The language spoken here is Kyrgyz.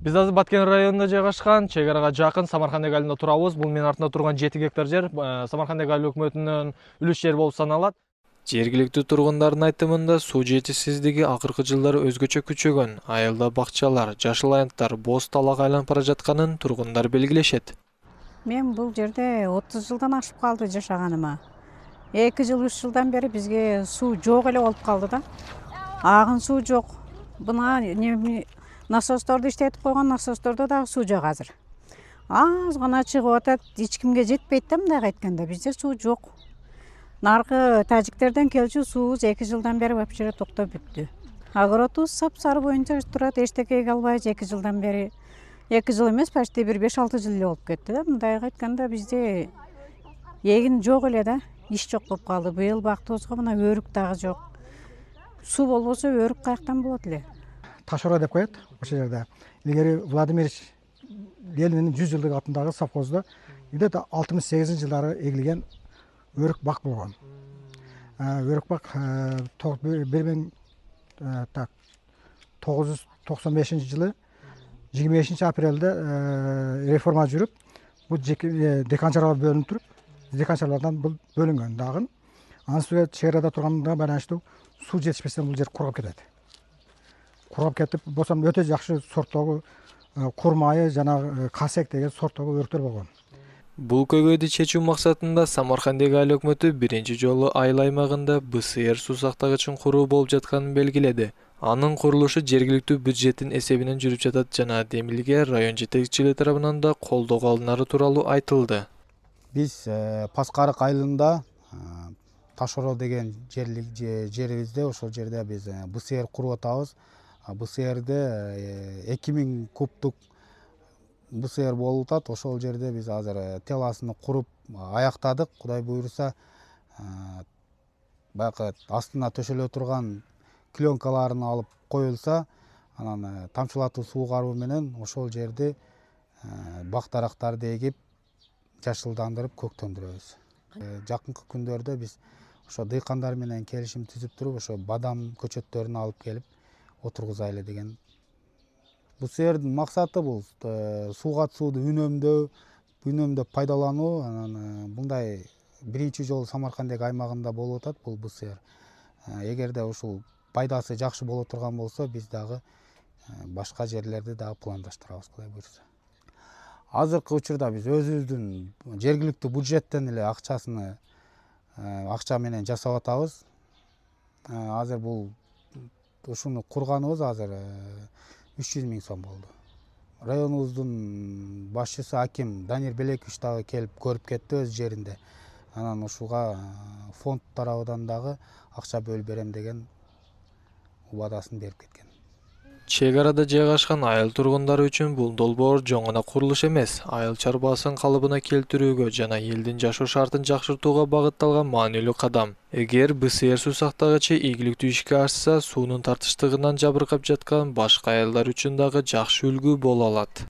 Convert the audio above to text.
Биз азыр Баткен районунда жайгашкан, чек арага жакын Самаркандек айылында турабыз. Бул менин артымда турган 7 гектар жер Самаркандек айыл өкмөтүнүн үлүш жери болуп саналат. Жергиликтүү тургундардын айтымында суу жетишсиздиги акыркы жылдары өзгөчө күчөгөн. Айылда бакчалар, жашыл аянттар боз талак айланып бара жатканын тургундар белгилешет. Мен бул жерде 30 жылдан ашып калды жашаганыма. 2 жыл 3 жылдан бери бизге суу жок эле болуп калды да. Агын суу жок. Бuna насосторду иштетип койгон, насостордо дагы суу жок азыр. Аз гана чыгып атат, эч кимге жетпейт да мындайга айтканда. Бизде суу жок. Наркы тажиктерден келчү суубуз 2 жылдан бери вообще токтоп бүттү. Огородубуз сап-сары боюнча турат, эчтеке эге албайбыз 2 жылдан бери. 2 жыл эмес, почти бир 5-6 жыл эле болуп кетти да. Мындайга айтканда бизде эгин жок эле да, иш жок болуп калды. Быйыл бактыбызга мына өрүк дагы жок. Суу болбосо өрүк каяктан болот эле? Ташора деп коет ошол жерде. Илгери Владимир Ленинин 100 жылдык атындагы совхоздо где-то 68-жылдары эгилген өрүк бак болгон. Өрүк бак 1995-жылы 25-апрелде реформа жүрүп, бул деканчаларга бөлүнүп туруп, деканчалардан бул бөлүнгөн дагы. Анын үстүнө чек-арада турганына байланыштуу суу жетишпестен бул жер кургап кетет. Кургап кетип, босом өтө жакшы сорттогу курмайы жана касек деген сорттогу өрүктөр болгон. Бул көйгөйдү чечүү максатында Самаркандек айыл өкмөтү биринчи жолу айыл аймагында БСР суу сактагычын куруу болуп жатканын белгиледи. Анын курулушу жергиликтүү бюджеттин эсебинен жүрүп жатат жана Демилге район жетекчилиги тарабынан да колдоо алынары тууралуу айтылды. Биз Паскарык айылында Ташоро деген жерибизде, ошол жерде биз БСР куруп атабыз. БСРде 2000 кубтук БСР болуп атат. Ошол жерде биз азыр теласын куруп аяктадык. Кудай буйруса, баягы астына төшөлө турган клёнкаларын алып коюлса, анан тамчылатуу суугаруу менен ошол жерди бак-дарактарды эгип, жашылдандырып, көктөндүрөбүз. Жакынкы күндөрдө биз ошо дыйкандар менен келишим түзүп туруп, ошо бадам көчөттөрүн алып келип отургузайлы деген. БСРдин максаты бул сууга сууду үнөмдөп пайдалануу. Анан мындай биринчи жолу Самаркандек аймагында болуп атат бул БСР. Эгерде ушул пайдасы жакшы боло турган болсо, биз дагы башка жерлерди дагы пландаштырабыз, Кудай буйруса. Азыркы учурда биз өзүбүздүн жергиликтүү бюджеттен эле акча менен жасап атабыз. Азыр бул ушуну курганыбыз азыр 300 000 сом болду. Районубуздун башчысы аким Данир Белекович дагы келип көрүп кетти өз жеринде. Анан ушуга фонд тарабынан дагы акча бөлүп берем деген убадасын берип кеткен. Чек арада жайгашкан айыл тургундары үчүн бул долбоор жөн гана курулуш эмес, айыл чарбасын калыбына келтирүүгө жана элдин жашоо шартын жакшыртууга багытталган маанилүү кадам. Эгер БСР суу сактагычы ийгиликтүү ишке ашса, суунун тартыштыгынан жабыркап жаткан башка айылдар үчүн дагы жакшы үлгү боло алат.